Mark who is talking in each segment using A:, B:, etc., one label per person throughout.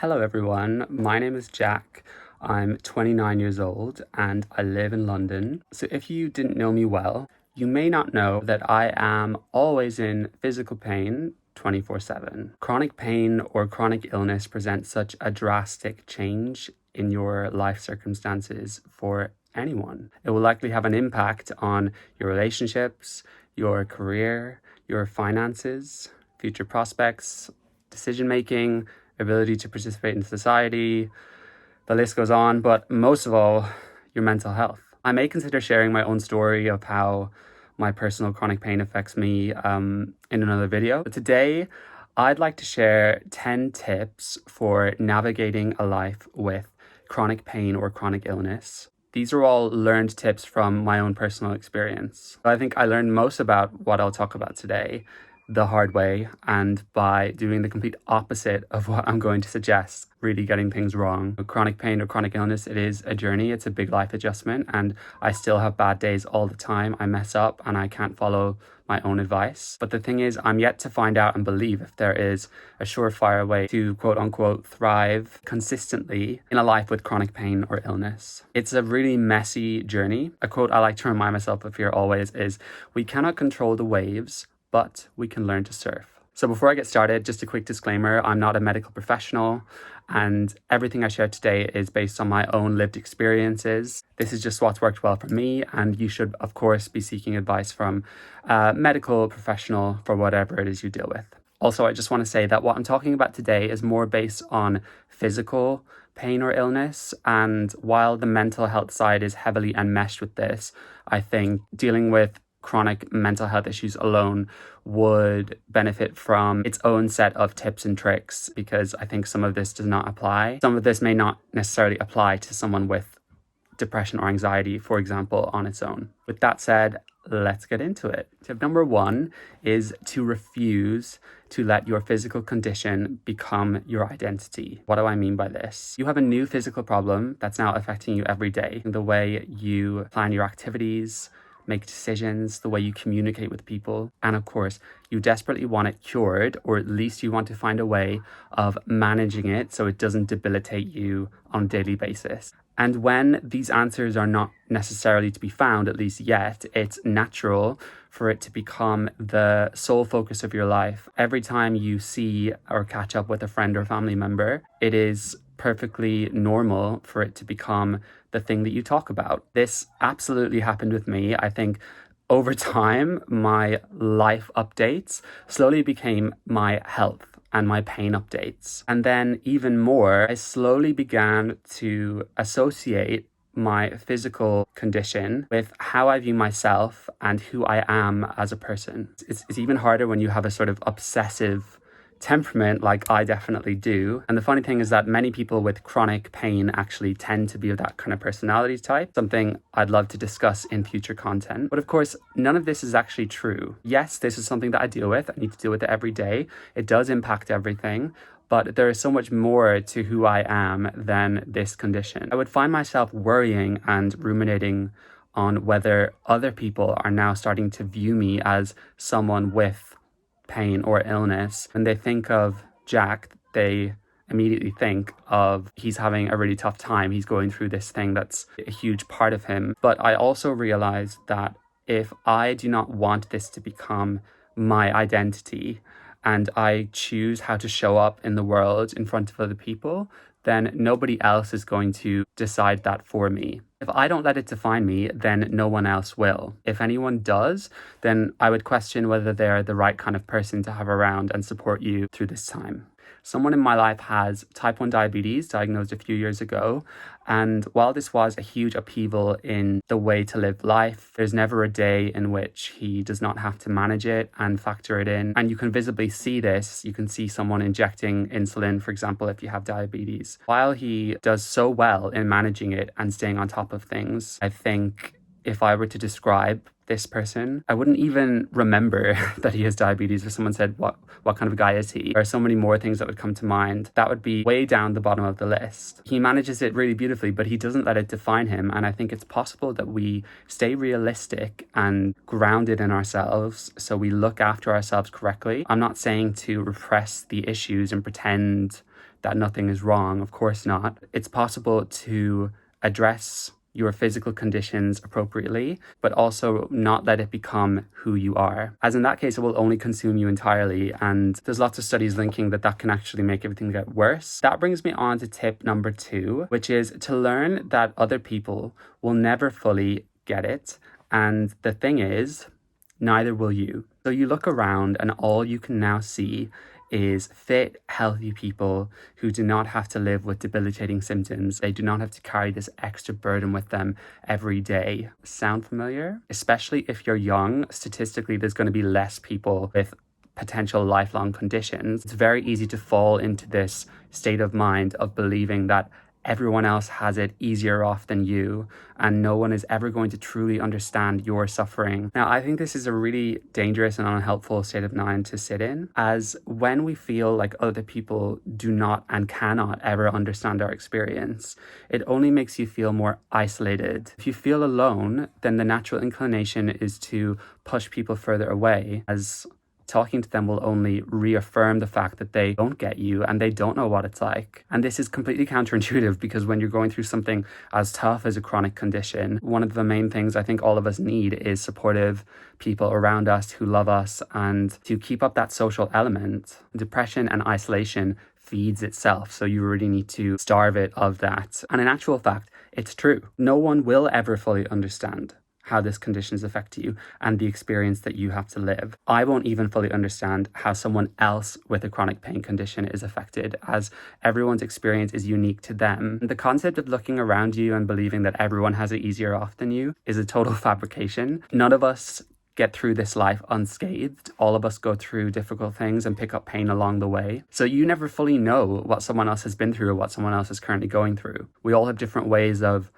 A: Hello everyone, my name is Jack. I'm 29 years old and I live in London. So if you didn't know me well, you may not know that I am always in physical pain 24/7. Chronic pain or chronic illness presents such a drastic change in your life circumstances for anyone. It will likely have an impact on your relationships, your career, your finances, future prospects, decision making, ability to participate in society. The list goes on, but most of all, your mental health. I may consider sharing my own story of how my personal chronic pain affects me in another video. But today, I'd like to share 10 tips for navigating a life with chronic pain or chronic illness. These are all learned tips from my own personal experience. I think I learned most about what I'll talk about today the hard way and by doing the complete opposite of what I'm going to suggest, really getting things wrong. Chronic pain or chronic illness, it is a journey. It's a big life adjustment and I still have bad days all the time. I mess up and I can't follow my own advice. But the thing is, I'm yet to find out and believe if there is a surefire way to quote unquote thrive consistently in a life with chronic pain or illness. It's a really messy journey. A quote I like to remind myself of here always is, "We cannot control the waves, but we can learn to surf." So before I get started, just a quick disclaimer, I'm not a medical professional and everything I share today is based on my own lived experiences. This is just what's worked well for me and you should of course be seeking advice from a medical professional for whatever it is you deal with. Also, I just want to say that what I'm talking about today is more based on physical pain or illness, and while the mental health side is heavily enmeshed with this, I think dealing with chronic mental health issues alone would benefit from its own set of tips and tricks, because I think some of this does not apply. Some of this may not necessarily apply to someone with depression or anxiety, for example, on its own. With that said, let's get into it. Tip number 1 is to refuse to let your physical condition become your identity. What do I mean by this? You have a new physical problem that's now affecting you every day. The way you plan your activities, make decisions, the way you communicate with people. And of course, you desperately want it cured, or at least you want to find a way of managing it so it doesn't debilitate you on a daily basis. And when these answers are not necessarily to be found, at least yet, it's natural for it to become the sole focus of your life. Every time you see or catch up with a friend or family member, it is perfectly normal for it to become the thing that you talk about. This absolutely happened with me. I think over time, my life updates slowly became my health and my pain updates. And then even more, I slowly began to associate my physical condition with how I view myself and who I am as a person. It's even harder when you have a sort of obsessive temperament like I definitely do. And the funny thing is that many people with chronic pain actually tend to be of that kind of personality type, something I'd love to discuss in future content. But of course, none of this is actually true. Yes, this is something that I deal with. I need to deal with it every day. It does impact everything. But there is so much more to who I am than this condition. I would find myself worrying and ruminating on whether other people are now starting to view me as someone with pain or illness. When they think of Jack, they immediately think of he's having a really tough time. He's going through this thing that's a huge part of him. But I also realized that if I do not want this to become my identity and I choose how to show up in the world in front of other people, then nobody else is going to decide that for me. If I don't let it define me, then no one else will. If anyone does, then I would question whether they're the right kind of person to have around and support you through this time. Someone in my life has type 1 diabetes, diagnosed a few years ago. And while this was a huge upheaval in the way to live life, there's never a day in which he does not have to manage it and factor it in. And you can visibly see this. You can see someone injecting insulin, for example, if you have diabetes. While he does so well in managing it and staying on top of things, I think if I were to describe this person, I wouldn't even remember that he has diabetes. If someone said, what kind of a guy is he? There are so many more things that would come to mind. That would be way down the bottom of the list. He manages it really beautifully, but he doesn't let it define him. And I think it's possible that we stay realistic and grounded in ourselves so we look after ourselves correctly. I'm not saying to repress the issues and pretend that nothing is wrong. Of course not. It's possible to address your physical conditions appropriately, but also not let it become who you are. As in that case, it will only consume you entirely. And there's lots of studies linking that can actually make everything get worse. That brings me on to tip number 2, which is to learn that other people will never fully get it. And the thing is, neither will you. So you look around and all you can now see is fit, healthy people who do not have to live with debilitating symptoms. They do not have to carry this extra burden with them every day. Sound familiar? Especially if you're young, statistically, there's going to be less people with potential lifelong conditions. It's very easy to fall into this state of mind of believing that everyone else has it easier off than you, and no one is ever going to truly understand your suffering. Now, I think this is a really dangerous and unhelpful state of mind to sit in, as when we feel like other people do not and cannot ever understand our experience, it only makes you feel more isolated. If you feel alone, then the natural inclination is to push people further away, as talking to them will only reaffirm the fact that they don't get you and they don't know what it's like. And this is completely counterintuitive, because when you're going through something as tough as a chronic condition, one of the main things I think all of us need is supportive people around us who love us and to keep up that social element. Depression and isolation feeds itself, so you really need to starve it of that. And in actual fact, it's true. No one will ever fully understand how this conditions affect you and the experience that you have to live. I won't even fully understand how someone else with a chronic pain condition is affected, as everyone's experience is unique to them. The concept of looking around you and believing that everyone has it easier off than you is a total fabrication. None of us get through this life unscathed. All of us go through difficult things and pick up pain along the way. So you never fully know what someone else has been through or what someone else is currently going through. We all have different ways of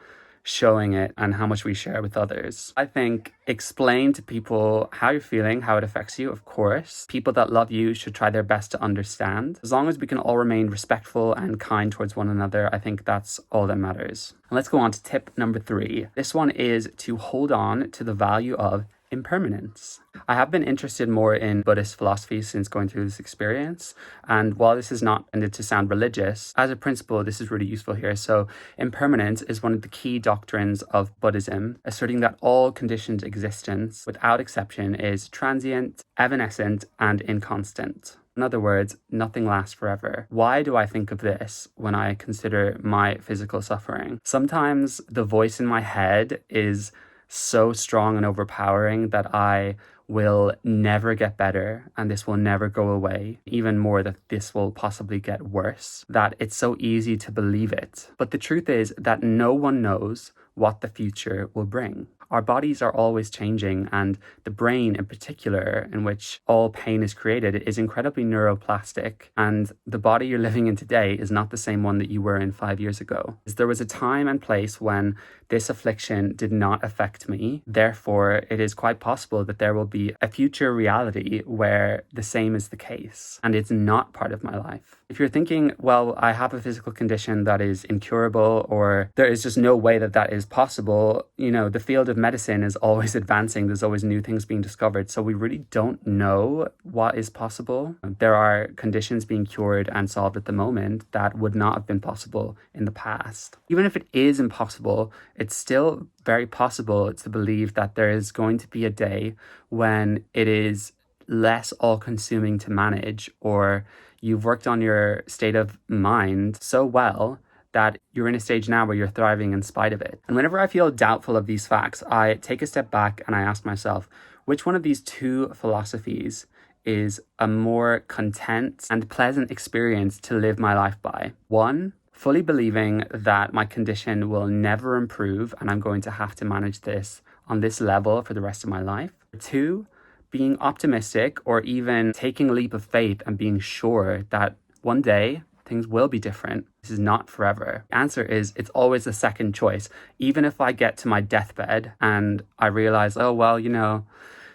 A: showing it and how much we share with others. I think explain to people how you're feeling, how it affects you, of course. People that love you should try their best to understand. As long as we can all remain respectful and kind towards one another, I think that's all that matters. And let's go on to tip number 3. This one is to hold on to the value of impermanence. I have been interested more in Buddhist philosophy since going through this experience, and while this is not intended to sound religious, as a principle this is really useful here. So impermanence is one of the key doctrines of Buddhism, asserting that all conditioned existence without exception is transient, evanescent, and inconstant. In other words, nothing lasts forever. Why do I think of this when I consider my physical suffering? Sometimes the voice in my head is so strong and overpowering that I will never get better and this will never go away. Even more, that this will possibly get worse, that it's so easy to believe it. But the truth is that no one knows what the future will bring. Our bodies are always changing, and the brain in particular, in which all pain is created, is incredibly neuroplastic, and the body you're living in today is not the same one that you were in 5 years ago. There was a time and place when this affliction did not affect me. Therefore, it is quite possible that there will be a future reality where the same is the case, and it's not part of my life. If you're thinking, well, I have a physical condition that is incurable, or there is just no way that is possible, the field of medicine is always advancing. There's always new things being discovered. So we really don't know what is possible. There are conditions being cured and solved at the moment that would not have been possible in the past. Even if it is impossible, it's still very possible to believe that there is going to be a day when it is less all-consuming to manage, or you've worked on your state of mind so well that you're in a stage now where you're thriving in spite of it. And whenever I feel doubtful of these facts, I take a step back and I ask myself, which one of these two philosophies is a more content and pleasant experience to live my life by? 1, fully believing that my condition will never improve and I'm going to have to manage this on this level for the rest of my life. 2, being optimistic, or even taking a leap of faith and being sure that one day Things will be different. This is not forever. The answer is it's always the second choice. Even if I get to my deathbed and I realize, oh, well,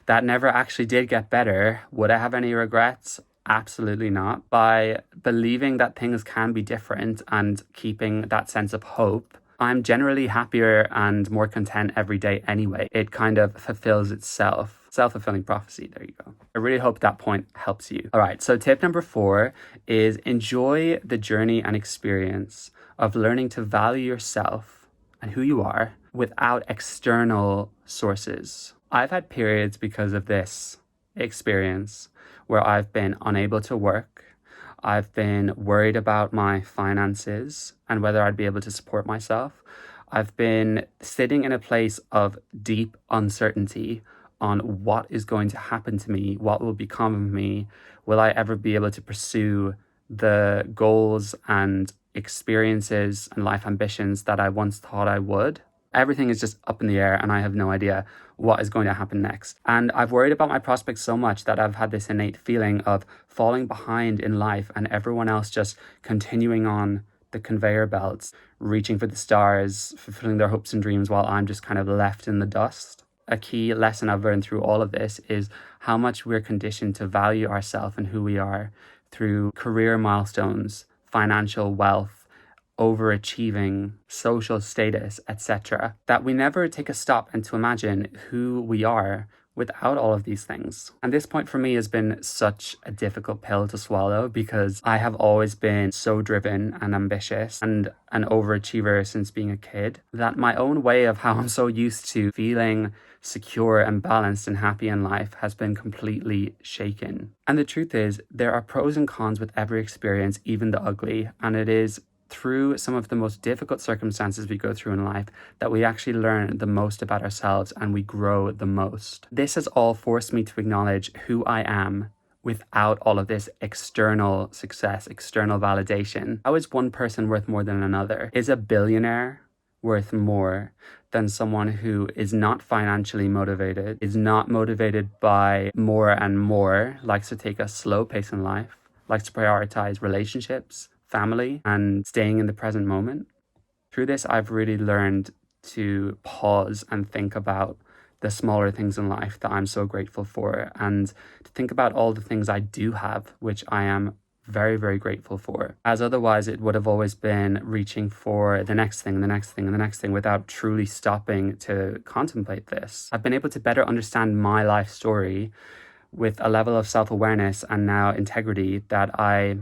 A: that never actually did get better, would I have any regrets? Absolutely not. By believing that things can be different and keeping that sense of hope, I'm generally happier and more content every day anyway. It kind of fulfills itself. Self-fulfilling prophecy. There you go. I really hope that point helps you. All right. So tip number 4 is enjoy the journey and experience of learning to value yourself and who you are without external sources. I've had periods because of this experience where I've been unable to work. I've been worried about my finances and whether I'd be able to support myself. I've been sitting in a place of deep uncertainty on what is going to happen to me, what will become of me, will I ever be able to pursue the goals and experiences and life ambitions that I once thought I would. Everything is just up in the air and I have no idea what is going to happen next. And I've worried about my prospects so much that I've had this innate feeling of falling behind in life and everyone else just continuing on the conveyor belts, reaching for the stars, fulfilling their hopes and dreams while I'm just kind of left in the dust. A key lesson I've learned through all of this is how much we're conditioned to value ourselves and who we are through career milestones, financial wealth, overachieving, social status, etc., that we never take a stop and to imagine who we are without all of these things. And this point for me has been such a difficult pill to swallow because I have always been so driven and ambitious and an overachiever since being a kid that my own way of how I'm so used to feeling secure and balanced and happy in life has been completely shaken. And the truth is, there are pros and cons with every experience, even the ugly, and it is through some of the most difficult circumstances we go through in life that we actually learn the most about ourselves and we grow the most. This has all forced me to acknowledge who I am without all of this external success, external validation. How is one person worth more than another? Is a billionaire worth more than someone who is not financially motivated, is not motivated by more and more, likes to take a slow pace in life, likes to prioritize relationships, family, and staying in the present moment? Through this, I've really learned to pause and think about the smaller things in life that I'm so grateful for, and to think about all the things I do have, which I am very, very grateful for. As otherwise, it would have always been reaching for the next thing, the next thing, and the next thing without truly stopping to contemplate this. I've been able to better understand my life story with a level of self-awareness and now integrity that I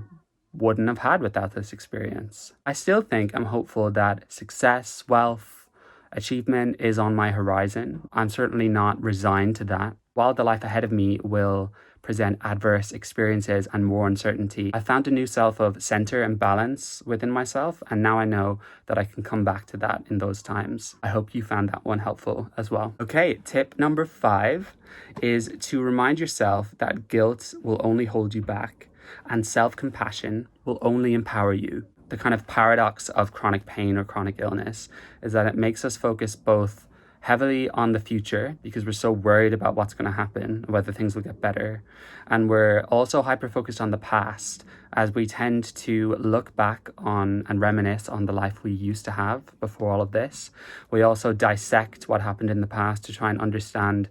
A: wouldn't have had without this experience. I still think I'm hopeful that success, wealth, achievement is on my horizon. I'm certainly not resigned to that. While the life ahead of me will present adverse experiences and more uncertainty, I found a new self of center and balance within myself, and now I know that I can come back to that in those times. I hope you found that one helpful as well. Okay, tip number 5 is to remind yourself that guilt will only hold you back and self-compassion will only empower you. The kind of paradox of chronic pain or chronic illness is that it makes us focus both heavily on the future because we're so worried about what's going to happen, whether things will get better. And we're also hyper-focused on the past as we tend to look back on and reminisce on the life we used to have before all of this. We also dissect what happened in the past to try and understand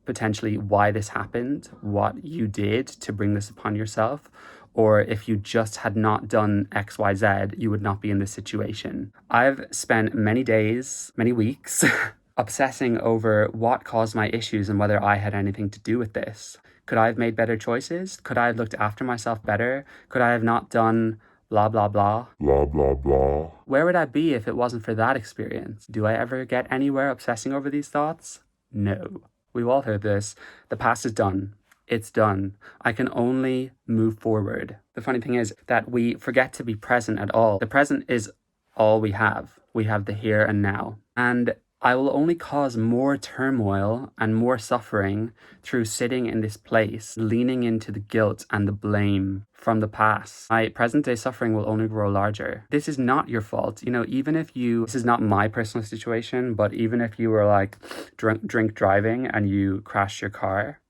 A: potentially why this happened, what you did to bring this upon yourself, or if you just had not done XYZ, you would not be in this situation. I've spent many days, many weeks obsessing over what caused my issues and whether I had anything to do with this. Could I have made better choices? Could I have looked after myself better? Could I have not done blah, blah, blah? Blah, blah, blah. Where would I be if it wasn't for that experience? Do I ever get anywhere obsessing over these thoughts? No. We've all heard this. The past is done. It's done. I can only move forward. The funny thing is that we forget to be present at all. The present is all we have. We have the here and now. And I will only cause more turmoil and more suffering through sitting in this place, leaning into the guilt and the blame from the past. My present day suffering will only grow larger. This is not your fault. Even if this is not my personal situation, but even if you were like drink driving and you crashed your car,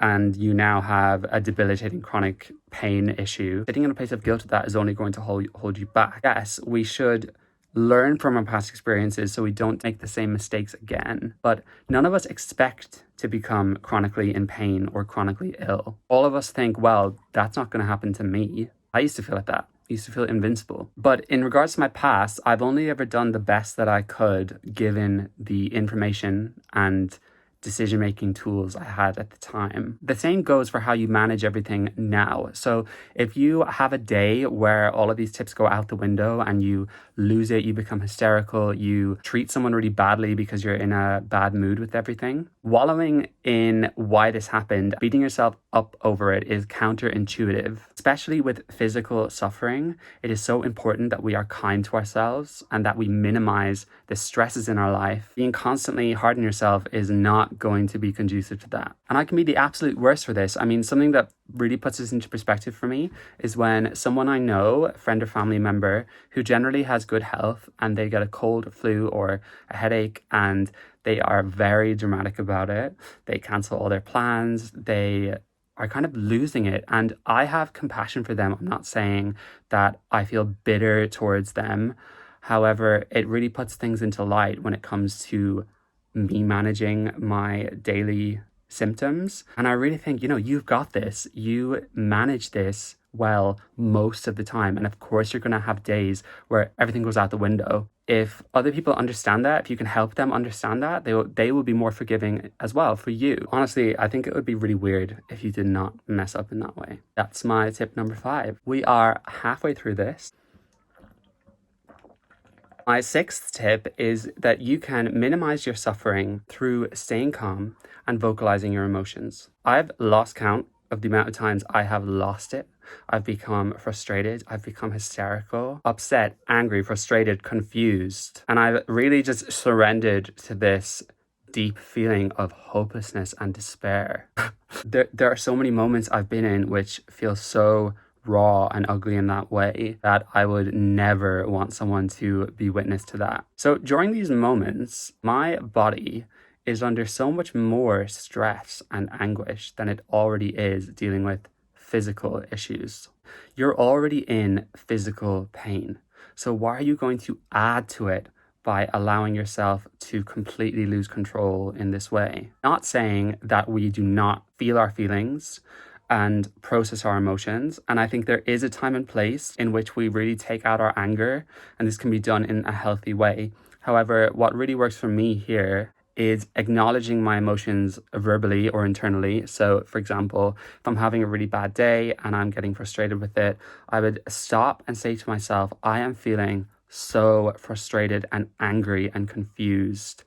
A: and you now have a debilitating chronic pain issue, sitting in a place of guilt that is only going to hold you back. Yes, we should learn from our past experiences so we don't make the same mistakes again. But none of us expect to become chronically in pain or chronically ill. All of us think, well, that's not going to happen to me. I used to feel like that. I used to feel invincible. But in regards to my past, I've only ever done the best that I could given the information and decision-making tools I had at the time. The same goes for how you manage everything now. So if you have a day where all of these tips go out the window and you lose it, you become hysterical, you treat someone really badly because you're in a bad mood with everything, wallowing in why this happened, beating yourself up over it is counterintuitive. Especially with physical suffering, it is so important that we are kind to ourselves and that we minimize the stresses in our life. Being constantly hard on yourself is not going to be conducive to that. And I can be the absolute worst for this. I mean, something that really puts this into perspective for me is when someone I know, a friend or family member who generally has good health, and they get a cold, flu, or a headache, and they are very dramatic about it. They cancel all their plans. They are kind of losing it. And I have compassion for them. I'm not saying that I feel bitter towards them. However, it really puts things into light when it comes to me managing my daily symptoms. And I really think, you've got this. You manage this well most of the time. And of course, you're going to have days where everything goes out the window. If other people understand that, if you can help them understand that, they will be more forgiving as well for you. Honestly, I think it would be really weird if you did not mess up in that way. That's my tip number 5. We are halfway through this. My 6th tip is that you can minimize your suffering through staying calm and vocalizing your emotions. I've lost count of the amount of times I have lost it. I've become frustrated. I've become hysterical, upset, angry, frustrated, confused. And I've really just surrendered to this deep feeling of hopelessness and despair. There are so many moments I've been in which feel so raw and ugly in that way that I would never want someone to be witness to that. So during these moments, my body is under so much more stress and anguish than it already is dealing with physical issues. You're already in physical pain. So why are you going to add to it by allowing yourself to completely lose control in this way? Not saying that we do not feel our feelings and process our emotions. And I think there is a time and place in which we really take out our anger, and this can be done in a healthy way. However, what really works for me here is acknowledging my emotions verbally or internally. So for example, if I'm having a really bad day and I'm getting frustrated with it, I would stop and say to myself, I am feeling so frustrated and angry and confused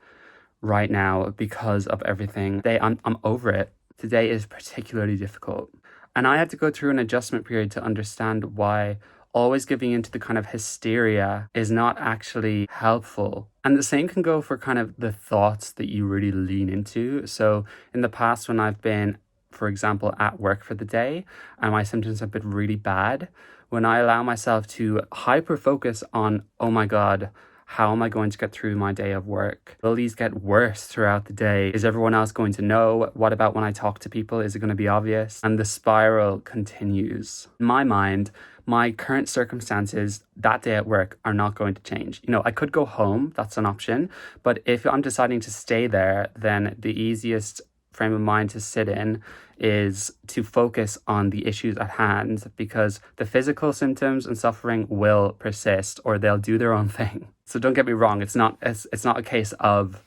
A: right now because of everything. I'm over it. Today is particularly difficult. And I had to go through an adjustment period to understand why always giving into the kind of hysteria is not actually helpful. And the same can go for kind of the thoughts that you really lean into. So in the past, when I've been, for example, at work for the day and my symptoms have been really bad, when I allow myself to hyper focus on, oh my God, how am I going to get through my day of work? Will these get worse throughout the day? Is everyone else going to know? What about when I talk to people? Is it going to be obvious? And the spiral continues. In my mind, my current circumstances that day at work are not going to change. I could go home, that's an option. But if I'm deciding to stay there, then the easiest frame of mind to sit in is to focus on the issues at hand, because the physical symptoms and suffering will persist or they'll do their own thing. So don't get me wrong, it's not a case of,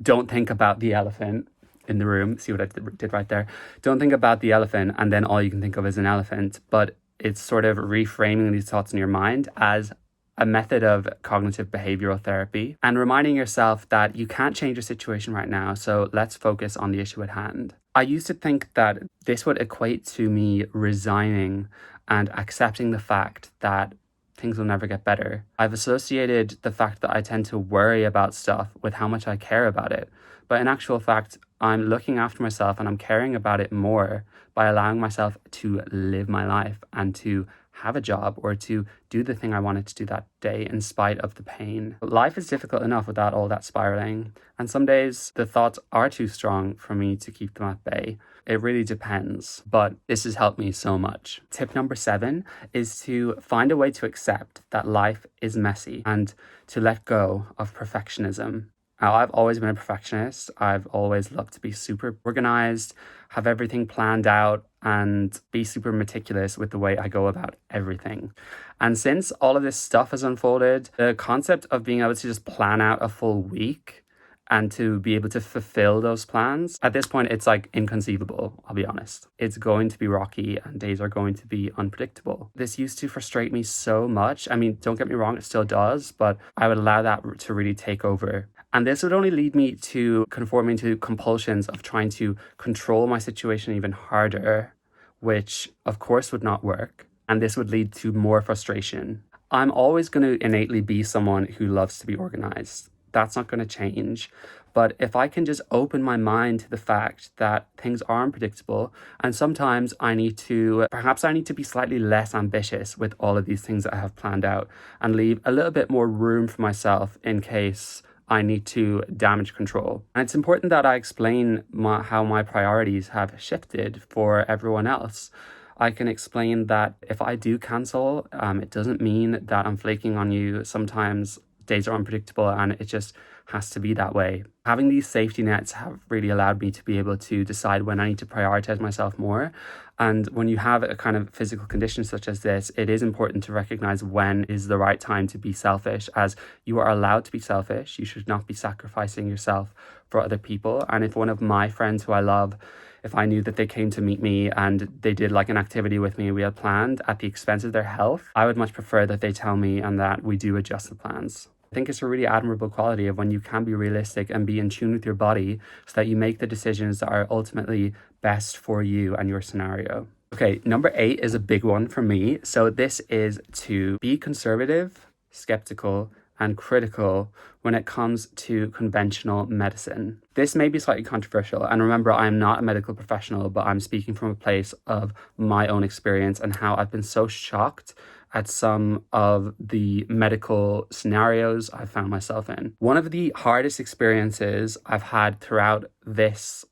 A: don't think about the elephant in the room. See what I did right there? Don't think about the elephant and then all you can think of is an elephant. But it's sort of reframing these thoughts in your mind as a method of cognitive behavioral therapy and reminding yourself that you can't change your situation right now. So let's focus on the issue at hand. I used to think that this would equate to me resigning and accepting the fact that things will never get better. I've associated the fact that I tend to worry about stuff with how much I care about it. But in actual fact, I'm looking after myself and I'm caring about it more by allowing myself to live my life and to have a job or to do the thing I wanted to do that day in spite of the pain. Life is difficult enough without all that spiraling, and some days the thoughts are too strong for me to keep them at bay. It really depends, but this has helped me so much. Tip number 7 is to find a way to accept that life is messy and to let go of perfectionism. Now, I've always been a perfectionist. I've always loved to be super organized, have everything planned out, and be super meticulous with the way I go about everything. And since all of this stuff has unfolded, the concept of being able to just plan out a full week and to be able to fulfill those plans, at this point, it's like inconceivable, I'll be honest. It's going to be rocky and days are going to be unpredictable. This used to frustrate me so much. I mean, don't get me wrong, it still does, but I would allow that to really take over. And this would only lead me to conforming to compulsions of trying to control my situation even harder, which of course would not work. And this would lead to more frustration. I'm always going to innately be someone who loves to be organized. That's not going to change. But if I can just open my mind to the fact that things are unpredictable, and sometimes perhaps I need to be slightly less ambitious with all of these things that I have planned out and leave a little bit more room for myself in case I need to damage control. And it's important that I explain how my priorities have shifted for everyone else. I can explain that if I do cancel, it doesn't mean that I'm flaking on you. Sometimes days are unpredictable and it just has to be that way. Having these safety nets have really allowed me to be able to decide when I need to prioritize myself more. And when you have a kind of physical condition such as this, it is important to recognize when is the right time to be selfish, as you are allowed to be selfish. You should not be sacrificing yourself for other people. And if one of my friends who I love, if I knew that they came to meet me and they did like an activity with me we had planned at the expense of their health, I would much prefer that they tell me and that we do adjust the plans. I think it's a really admirable quality of when you can be realistic and be in tune with your body so that you make the decisions that are ultimately best for you and your scenario. Okay, number 8 is a big one for me. So this is to be conservative, skeptical, and critical when it comes to conventional medicine. This may be slightly controversial, and remember, I'm not a medical professional, but I'm speaking from a place of my own experience and how I've been so shocked at some of the medical scenarios I've found myself in. One of the hardest experiences I've had throughout this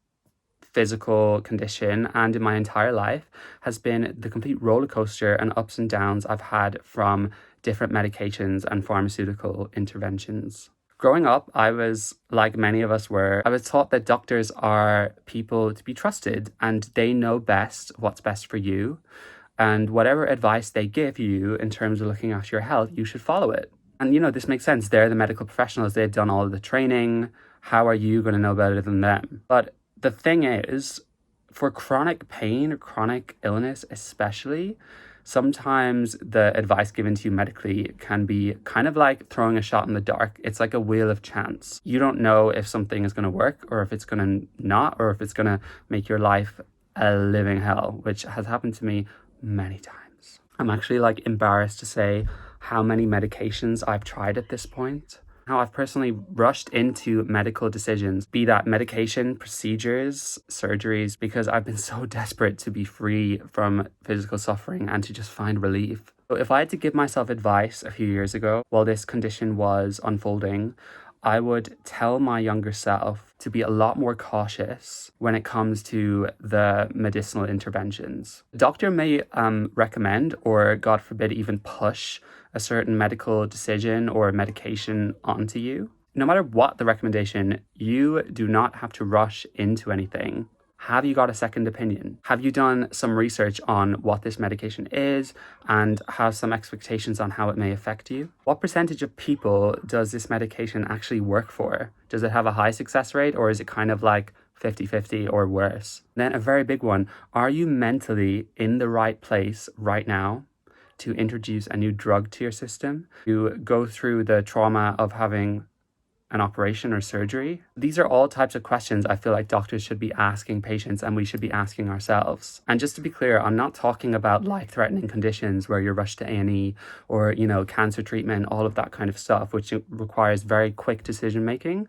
A: physical condition and in my entire life has been the complete roller coaster and ups and downs I've had from different medications and pharmaceutical interventions. Growing up, I was, like many of us were, I was taught that doctors are people to be trusted and they know best what's best for you. And whatever advice they give you in terms of looking after your health, you should follow it. And this makes sense. They're the medical professionals. They've done all of the training. How are you going to know better than them? But the thing is, for chronic pain or chronic illness especially, sometimes the advice given to you medically can be kind of like throwing a shot in the dark. It's like a wheel of chance. You don't know if something is going to work or if it's going to not, or if it's going to make your life a living hell, which has happened to me many times. I'm actually embarrassed to say how many medications I've tried at this point. How I've personally rushed into medical decisions, be that medication, procedures, surgeries, because I've been so desperate to be free from physical suffering and to just find relief. So if I had to give myself advice a few years ago while this condition was unfolding, I would tell my younger self to be a lot more cautious when it comes to the medicinal interventions. The doctor may recommend, or God forbid, even push a certain medical decision or medication onto you. No matter what the recommendation, you do not have to rush into anything. Have you got a second opinion? Have you done some research on what this medication is and have some expectations on how it may affect you? What percentage of people does this medication actually work for? Does it have a high success rate, or is it kind of like 50-50 or worse? Then a very big one, are you mentally in the right place right now to introduce a new drug to your system, to go through the trauma of having an operation or surgery? These are all types of questions I feel like doctors should be asking patients, and we should be asking ourselves. And just to be clear, I'm not talking about life-threatening conditions where you're rushed to A&E or, cancer treatment, all of that kind of stuff, which requires very quick decision-making.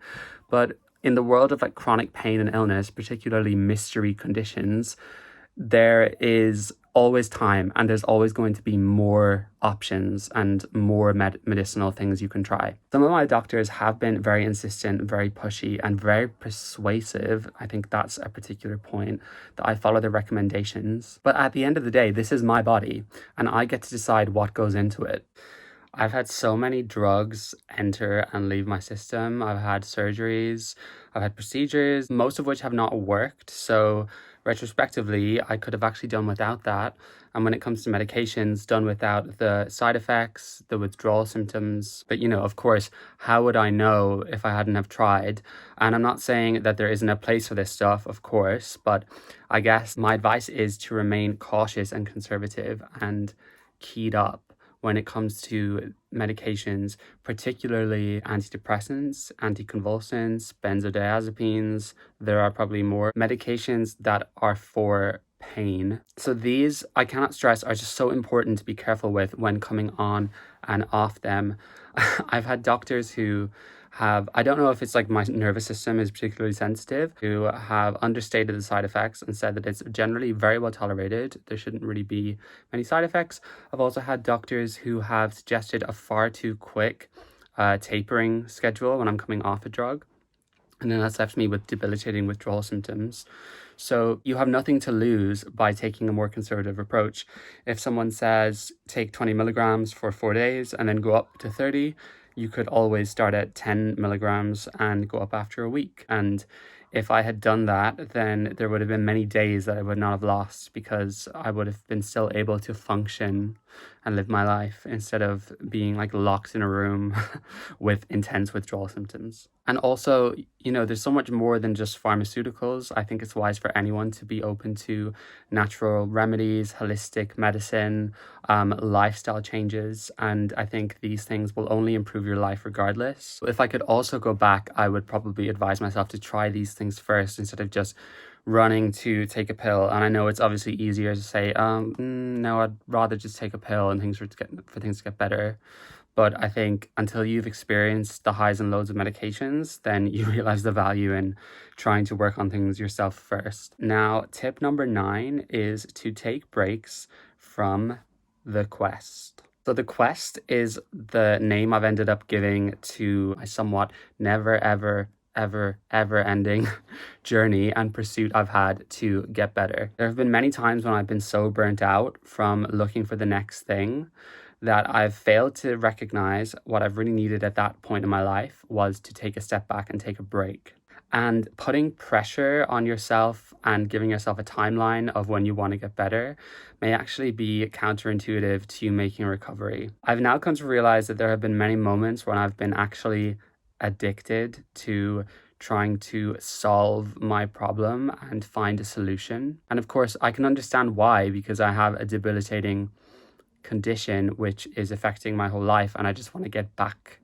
A: But in the world of chronic pain and illness, particularly mystery conditions, there is always time, and there's always going to be more options and more medicinal things you can try. Some of my doctors have been very insistent, very pushy, and very persuasive. I think that's a particular point, that I follow their recommendations. But at the end of the day, this is my body, and I get to decide what goes into it. I've had so many drugs enter and leave my system. I've had surgeries, I've had procedures, most of which have not worked. So retrospectively, I could have actually done without that. And when it comes to medications, done without the side effects, the withdrawal symptoms. But of course, how would I know if I hadn't have tried? And I'm not saying that there isn't a place for this stuff, of course, but I guess my advice is to remain cautious and conservative and keyed up when it comes to medications, particularly antidepressants, anticonvulsants, benzodiazepines. There are probably more medications that are for pain. So these, I cannot stress, are just so important to be careful with when coming on and off them. I've had doctors who I don't know if it's like my nervous system is particularly sensitive, who have understated the side effects and said that it's generally very well tolerated. There shouldn't really be many side effects. I've also had doctors who have suggested a far too quick tapering schedule when I'm coming off a drug. And then that's left me with debilitating withdrawal symptoms. So you have nothing to lose by taking a more conservative approach. If someone says take 20 milligrams for 4 days and then go up to 30, you could always start at 10 milligrams and go up after a week. And if I had done that, then there would have been many days that I would not have lost, because I would have been still able to function and live my life instead of being like locked in a room with intense withdrawal symptoms. And also, there's so much more than just pharmaceuticals. I think it's wise for anyone to be open to natural remedies, holistic medicine, lifestyle changes. And I think these things will only improve your life regardless. If I could also go back, I would probably advise myself to try these things first instead of just running to take a pill. And I know it's obviously easier to say, no, I'd rather just take a pill and things for things to get better. But I think until you've experienced the highs and lows of medications, then you realize the value in trying to work on things yourself first. Now, tip number 9 is to take breaks from the quest. So the quest is the name I've ended up giving to my somewhat never, ever ending journey and pursuit I've had to get better. There have been many times when I've been so burnt out from looking for the next thing that I've failed to recognize what I've really needed at that point in my life was to take a step back and take a break. And putting pressure on yourself and giving yourself a timeline of when you want to get better may actually be counterintuitive to making recovery. I've now come to realize that there have been many moments when I've been actually addicted to trying to solve my problem and find a solution. And of course, I can understand why, because I have a debilitating condition which is affecting my whole life, and I just want to get back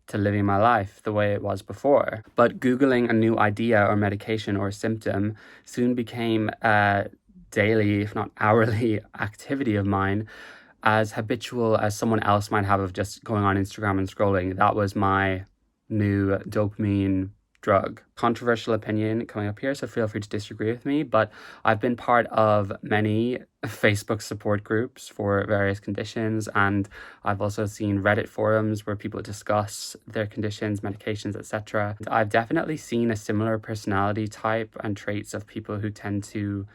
A: to living my life the way it was before. But Googling a new idea or medication or symptom soon became a daily, if not hourly, activity of mine, as habitual as someone else might have of just going on Instagram and scrolling. That was my new dopamine drug. Controversial opinion coming up here, so feel free to disagree with me, but I've been part of many Facebook support groups for various conditions, and I've also seen Reddit forums where people discuss their conditions, medications, etc. I've definitely seen a similar personality type and traits of people who tend to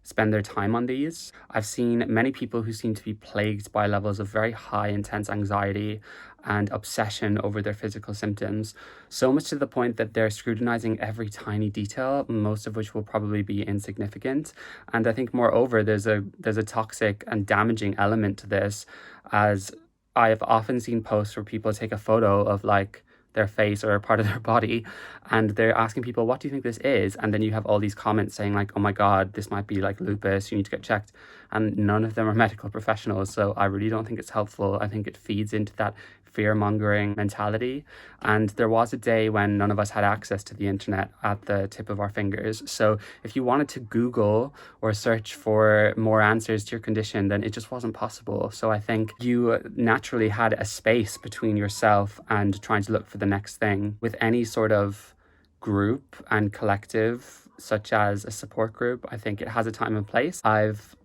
A: spend their time on these. I've seen many people who seem to be plagued by levels of very high intense anxiety and obsession over their physical symptoms, so much to the point that they're scrutinizing every tiny detail, most of which will probably be insignificant. And I think moreover, there's a toxic and damaging element to this, as I have often seen posts where people take a photo of like their face or a part of their body, and they're asking people, what do you think this is? And then you have all these comments saying like, oh my God, this might be like lupus, you need to get checked. And none of them are medical professionals. So I really don't think it's helpful. I think it feeds into that fear-mongering mentality. And there was a day when none of us had access to the internet at the tip of our fingers. So if you wanted to Google or search for more answers to your condition, then it just wasn't possible. So I think you naturally had a space between yourself and trying to look for the next thing. With any sort of group and collective, such as a support group, I think it has a time and place. I've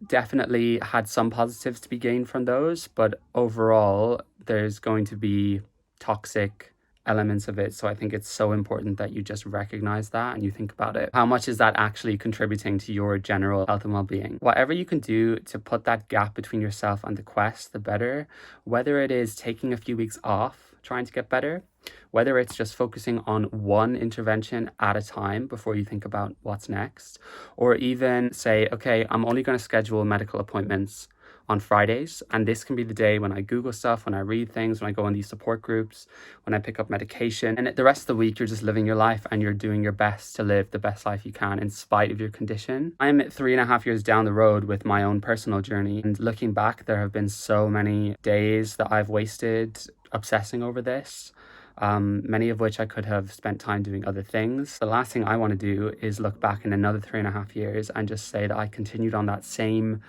A: definitely had some positives to be gained from those, but overall, there's going to be toxic elements of it. So I think it's so important that you just recognize that and you think about it. How much is that actually contributing to your general health and well-being? Whatever you can do to put that gap between yourself and the quest, the better. Whether it is taking a few weeks off, trying to get better, whether it's just focusing on one intervention at a time before you think about what's next, or even say, okay, I'm only going to schedule medical appointments on Fridays, and this can be the day when I Google stuff, when I read things, when I go on these support groups, when I pick up medication, and the rest of the week you're just living your life and you're doing your best to live the best life you can in spite of your condition. I'm 3.5 years down the road with my own personal journey, and looking back, there have been so many days that I've wasted obsessing over this. Many of which I could have spent time doing other things. The last thing I want to do is look back in another 3.5 years and just say that I continued on that same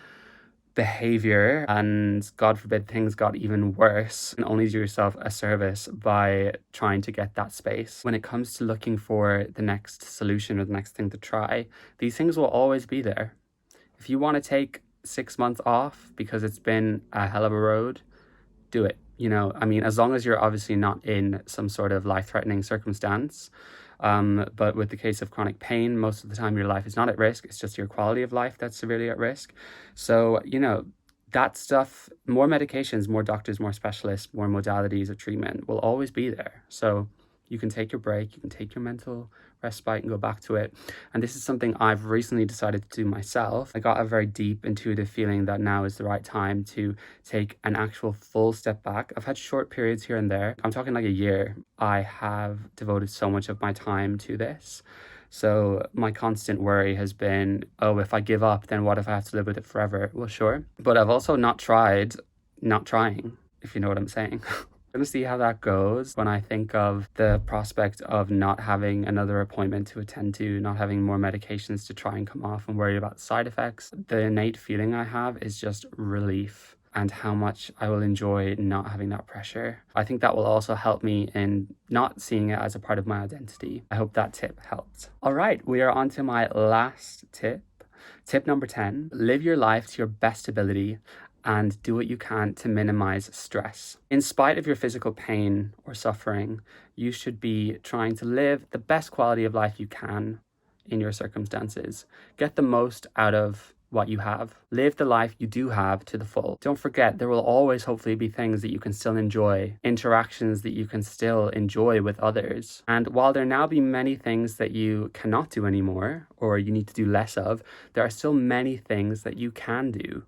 A: behavior and God forbid things got even worse, and only do yourself a service by trying to get that space. When it comes to looking for the next solution or the next thing to try, these things will always be there. If you want to take 6 months off because it's been a hell of a road, do it. As long as you're obviously not in some sort of life-threatening circumstance. But with the case of chronic pain, most of the time your life is not at risk. It's just your quality of life that's severely at risk. So, that stuff, more medications, more doctors, more specialists, more modalities of treatment will always be there. So you can take your break, you can take your mental respite and go back to it. And this is something I've recently decided to do myself. I got a very deep intuitive feeling that now is the right time to take an actual full step back. I've had short periods here and there. I'm talking like a year. I have devoted so much of my time to this. So my constant worry has been, oh, if I give up, then what if I have to live with it forever? Well, sure. But I've also not tried not trying, if you know what I'm saying. Going to see how that goes. When I think of the prospect of not having another appointment to attend to, not having more medications to try and come off and worry about side effects, the innate feeling I have is just relief and how much I will enjoy not having that pressure. I think that will also help me in not seeing it as a part of my identity. I hope that tip helped. All right, we are on to my last tip. Tip number 10, live your life to your best ability and do what you can to minimize stress. In spite of your physical pain or suffering, you should be trying to live the best quality of life you can in your circumstances. Get the most out of what you have. Live the life you do have to the full. Don't forget, there will always hopefully be things that you can still enjoy, interactions that you can still enjoy with others. And while there now be many things that you cannot do anymore, or you need to do less of, there are still many things that you can do.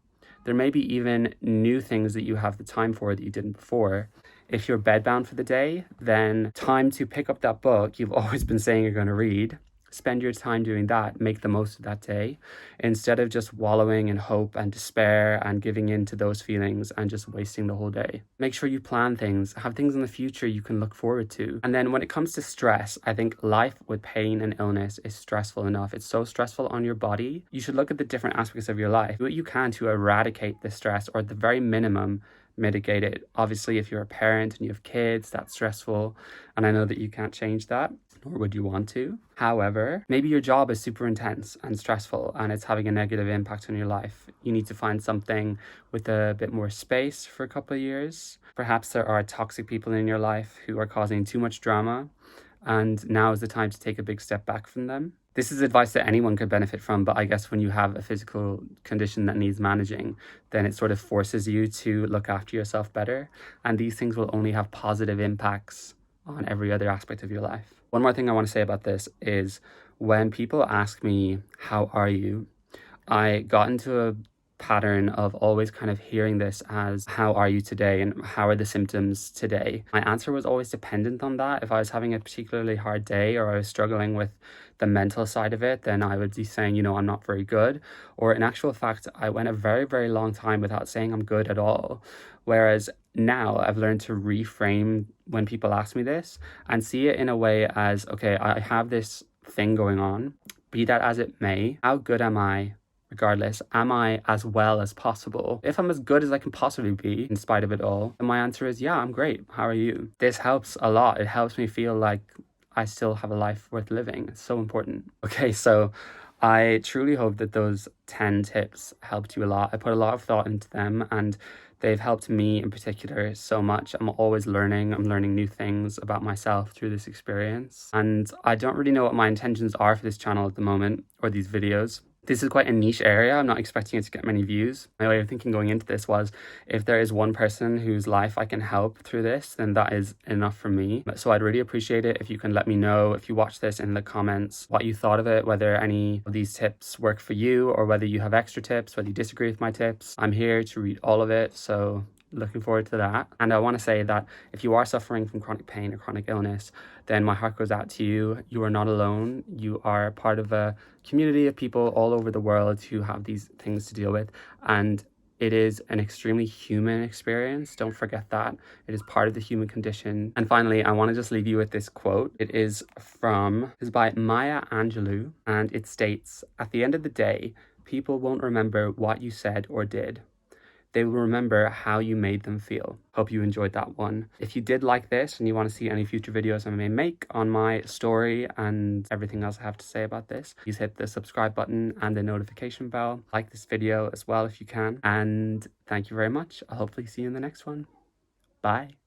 A: There may be even new things that you have the time for that you didn't before. If you're bedbound for the day, then time to pick up that book you've always been saying you're going to read. Spend your time doing that. Make the most of that day instead of just wallowing in hope and despair and giving in to those feelings and just wasting the whole day. Make sure you plan things, have things in the future you can look forward to. And then when it comes to stress, I think life with pain and illness is stressful enough. It's so stressful on your body. You should look at the different aspects of your life. Do what you can to eradicate the stress, or at the very minimum, mitigate it. Obviously, if you're a parent and you have kids, that's stressful. And I know that you can't change that, nor would you want to. However, maybe your job is super intense and stressful and it's having a negative impact on your life. You need to find something with a bit more space for a couple of years. Perhaps there are toxic people in your life who are causing too much drama, and now is the time to take a big step back from them. This is advice that anyone could benefit from, but I guess when you have a physical condition that needs managing, then it sort of forces you to look after yourself better. And these things will only have positive impacts on every other aspect of your life. One more thing I want to say about this is when people ask me, how are you? I got into a pattern of always kind of hearing this as, how are you today? And how are the symptoms today? My answer was always dependent on that. If I was having a particularly hard day or I was struggling with the mental side of it, then I would be saying, I'm not very good. Or in actual fact, I went a very, very long time without saying I'm good at all. Whereas now I've learned to reframe when people ask me this and see it in a way as, okay, I have this thing going on, be that as it may, how good am I? Regardless, am I as well as possible? If I'm as good as I can possibly be in spite of it all, then my answer is, yeah, I'm great. How are you? This helps a lot. It helps me feel like I still have a life worth living. It's so important. Okay, so I truly hope that those 10 tips helped you a lot. I put a lot of thought into them and they've helped me in particular so much. I'm always learning. I'm learning new things about myself through this experience. And I don't really know what my intentions are for this channel at the moment or these videos. This is quite a niche area. I'm not expecting it to get many views. My way of thinking going into this was, if there is one person whose life I can help through this, then that is enough for me. So I'd really appreciate it if you can let me know, if you watch this, in the comments what you thought of it, whether any of these tips work for you or whether you have extra tips, whether you disagree with my tips. I'm here to read all of it, so looking forward to that. And I want to say that if you are suffering from chronic pain or chronic illness, then my heart goes out to you. You are not alone. You are part of a community of people all over the world who have these things to deal with, and it is an extremely human experience. Don't forget that. It is part of the human condition. And finally, I want to just leave you with this quote. It is by Maya Angelou, and it states, "At the end of the day, people won't remember what you said or did. They will remember how you made them feel." Hope you enjoyed that one. If you did like this and you want to see any future videos I may make on my story and everything else I have to say about this, please hit the subscribe button and the notification bell. Like this video as well if you can. And thank you very much. I'll hopefully see you in the next one. Bye.